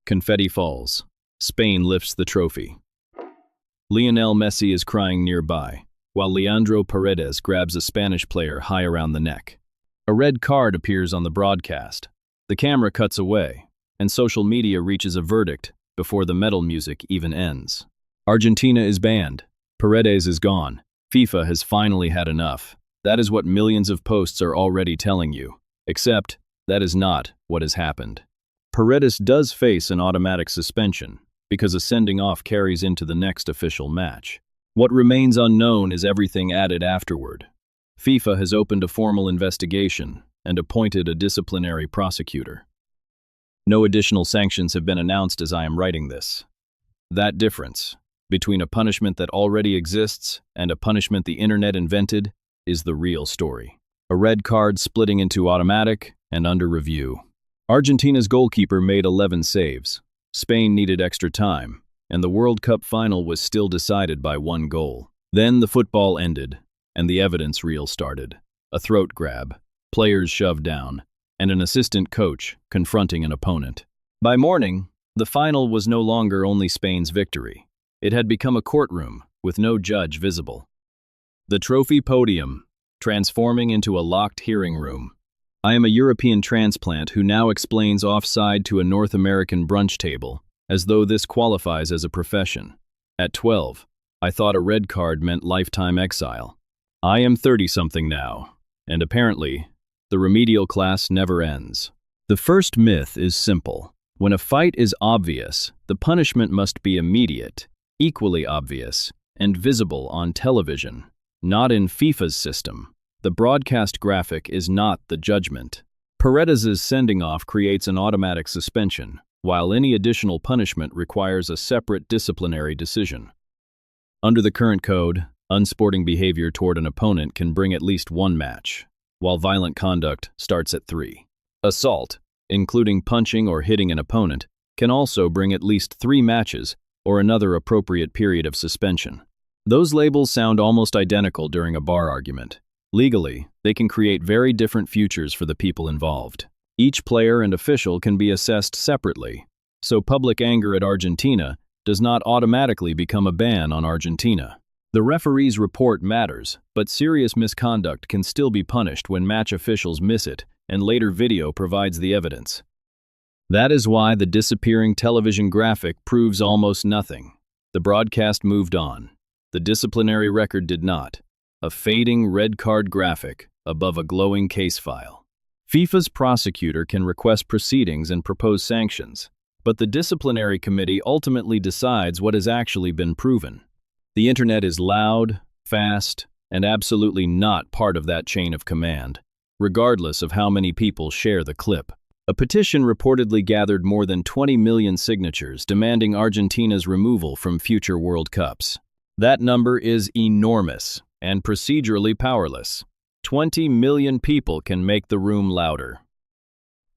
Confetti falls. Spain lifts the trophy. Lionel Messi is crying nearby, while Leandro Paredes grabs a Spanish player high around the neck. A red card appears on the broadcast. The camera cuts away, and social media reaches a verdict before the metal music even ends. Argentina is banned. Paredes is gone. FIFA has finally had enough. That is what millions of posts are already telling you. Except, that is not what has happened. Paredes does face an automatic suspension, because a sending off carries into the next official match. What remains unknown is everything added afterward. FIFA has opened a formal investigation and appointed a disciplinary prosecutor. No additional sanctions have been announced as I am writing this. That difference between a punishment that already exists and a punishment the internet invented is the real story. A red card splitting into automatic and under review. Argentina's goalkeeper made 11 saves. Spain needed extra time, and the World Cup final was still decided by one goal. Then the football ended, and the evidence reel started. A throat grab, players shoved down, and an assistant coach confronting an opponent. By morning, the final was no longer only Spain's victory. It had become a courtroom with no judge visible. The trophy podium, transforming into a locked hearing room. I am a European transplant who now explains offside to a North American brunch table, as though this qualifies as a profession. At 12, I thought a red card meant lifetime exile. I am 30-something now, and apparently, the remedial class never ends. The first myth is simple. When a fight is obvious, the punishment must be immediate, equally obvious, and visible on television. Not in FIFA's system. The broadcast graphic is not the judgment. Paredes's sending off creates an automatic suspension, while any additional punishment requires a separate disciplinary decision. Under the current code, unsporting behavior toward an opponent can bring at least one match, while violent conduct starts at 3. Assault, including punching or hitting an opponent, can also bring at least 3 matches or another appropriate period of suspension. Those labels sound almost identical during a bar argument. Legally, they can create very different futures for the people involved. Each player and official can be assessed separately, so public anger at Argentina does not automatically become a ban on Argentina. The referee's report matters, but serious misconduct can still be punished when match officials miss it and later video provides the evidence. That is why the disappearing television graphic proves almost nothing. The broadcast moved on. The disciplinary record did not. A fading red card graphic above a glowing case file. FIFA's prosecutor can request proceedings and propose sanctions, but the disciplinary committee ultimately decides what has actually been proven. The internet is loud, fast, and absolutely not part of that chain of command, regardless of how many people share the clip. A petition reportedly gathered more than 20 million signatures demanding Argentina's removal from future World Cups. That number is enormous and procedurally powerless. 20 million people can make the room louder.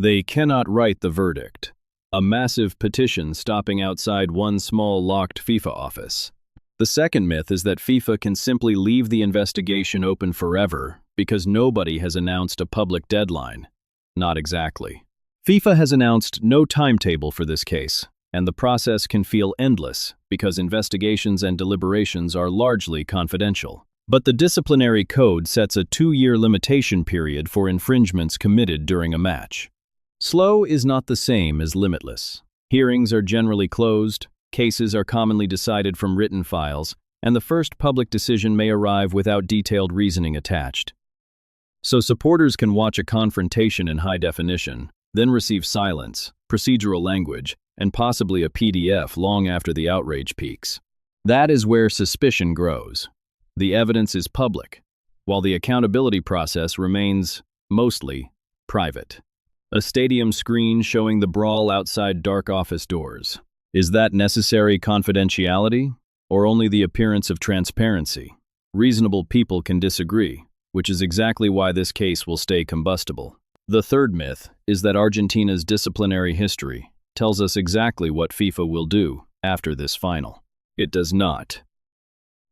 They cannot write the verdict. A massive petition stopping outside one small locked FIFA office. The second myth is that FIFA can simply leave the investigation open forever because nobody has announced a public deadline. Not exactly. FIFA has announced no timetable for this case, and the process can feel endless because investigations and deliberations are largely confidential. But the disciplinary code sets a 2-year limitation period for infringements committed during a match. Slow is not the same as limitless. Hearings are generally closed, cases are commonly decided from written files, and the first public decision may arrive without detailed reasoning attached. So supporters can watch a confrontation in high definition, then receive silence, procedural language, and possibly a PDF long after the outrage peaks. That is where suspicion grows. The evidence is public, while the accountability process remains, mostly, private. A stadium screen showing the brawl outside dark office doors. Is that necessary confidentiality, or only the appearance of transparency? Reasonable people can disagree, which is exactly why this case will stay combustible. The third myth is that Argentina's disciplinary history tells us exactly what FIFA will do after this final. It does not.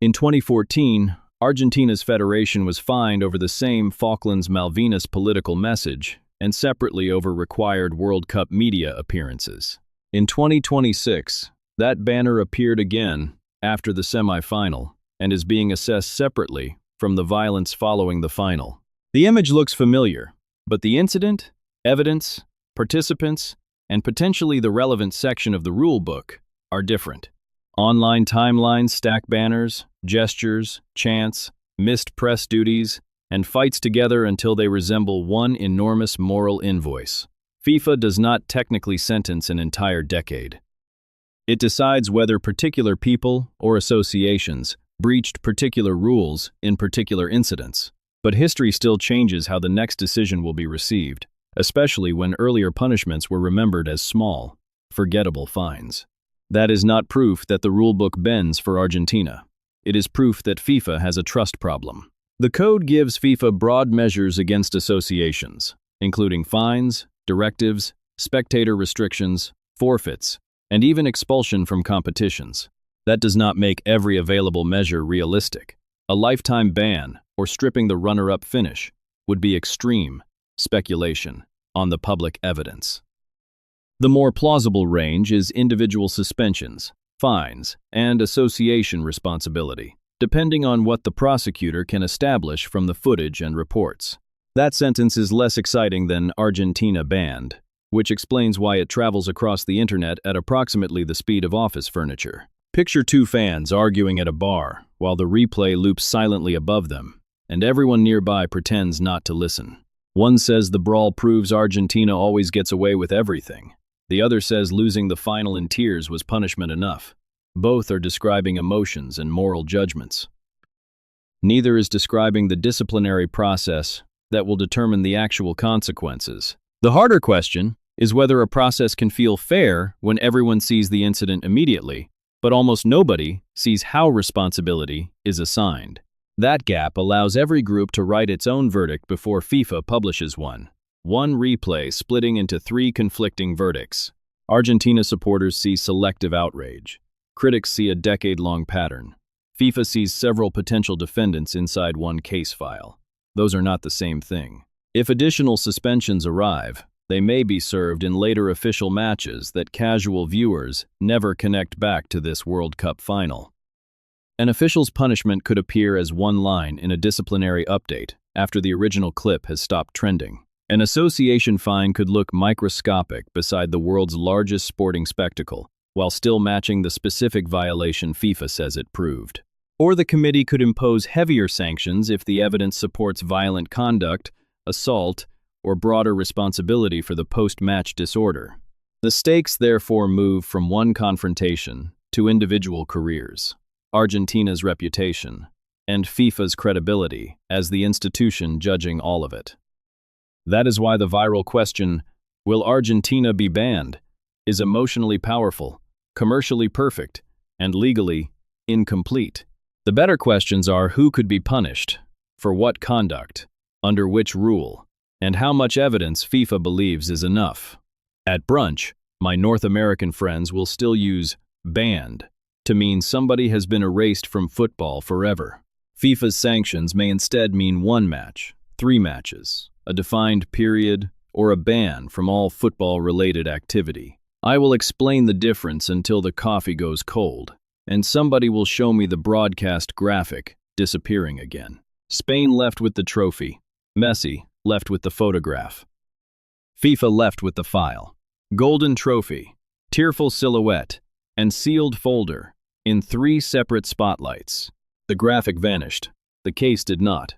In 2014, Argentina's federation was fined over the same Falklands-Malvinas political message and separately over required World Cup media appearances. In 2026, that banner appeared again after the semi-final and is being assessed separately from the violence following the final. The image looks familiar, but the incident, evidence, participants, and potentially the relevant section of the rule book are different. Online timelines stack banners, gestures, chants, missed press duties, and fights together until they resemble one enormous moral invoice. FIFA does not technically sentence an entire decade. It decides whether particular people or associations breached particular rules in particular incidents. But history still changes how the next decision will be received, especially when earlier punishments were remembered as small, forgettable fines. That is not proof that the rulebook bends for Argentina. It is proof that FIFA has a trust problem. The code gives FIFA broad measures against associations, including fines, directives, spectator restrictions, forfeits, and even expulsion from competitions. That does not make every available measure realistic. A lifetime ban, or stripping the runner-up finish, would be extreme speculation on the public evidence. The more plausible range is individual suspensions, fines, and association responsibility, depending on what the prosecutor can establish from the footage and reports. That sentence is less exciting than Argentina banned, which explains why it travels across the internet at approximately the speed of office furniture. Picture two fans arguing at a bar while the replay loops silently above them, and everyone nearby pretends not to listen. One says the brawl proves Argentina always gets away with everything. The other says losing the final in tears was punishment enough. Both are describing emotions and moral judgments. Neither is describing the disciplinary process that will determine the actual consequences. The harder question is whether a process can feel fair when everyone sees the incident immediately, but almost nobody sees how responsibility is assigned. That gap allows every group to write its own verdict before FIFA publishes one. One replay splitting into three conflicting verdicts. Argentina supporters see selective outrage. Critics see a decade-long pattern. FIFA sees several potential defendants inside one case file. Those are not the same thing. If additional suspensions arrive, they may be served in later official matches that casual viewers never connect back to this World Cup final. An official's punishment could appear as one line in a disciplinary update after the original clip has stopped trending. An association fine could look microscopic beside the world's largest sporting spectacle, while still matching the specific violation FIFA says it proved. Or the committee could impose heavier sanctions if the evidence supports violent conduct, assault, or broader responsibility for the post-match disorder. The stakes therefore move from one confrontation to individual careers, Argentina's reputation, and FIFA's credibility as the institution judging all of it. That is why the viral question, "Will Argentina be banned?" is emotionally powerful, commercially perfect, and legally incomplete. The better questions are who could be punished, for what conduct, under which rule, and how much evidence FIFA believes is enough. At brunch, my North American friends will still use banned to mean somebody has been erased from football forever. FIFA's sanctions may instead mean one match, 3 matches, a defined period, or a ban from all football-related activity. I will explain the difference until the coffee goes cold, and somebody will show me the broadcast graphic disappearing again. Spain left with the trophy. Messi left with the photograph. FIFA left with the file. Golden trophy, tearful silhouette, and sealed folder in 3 separate spotlights. The graphic vanished. The case did not.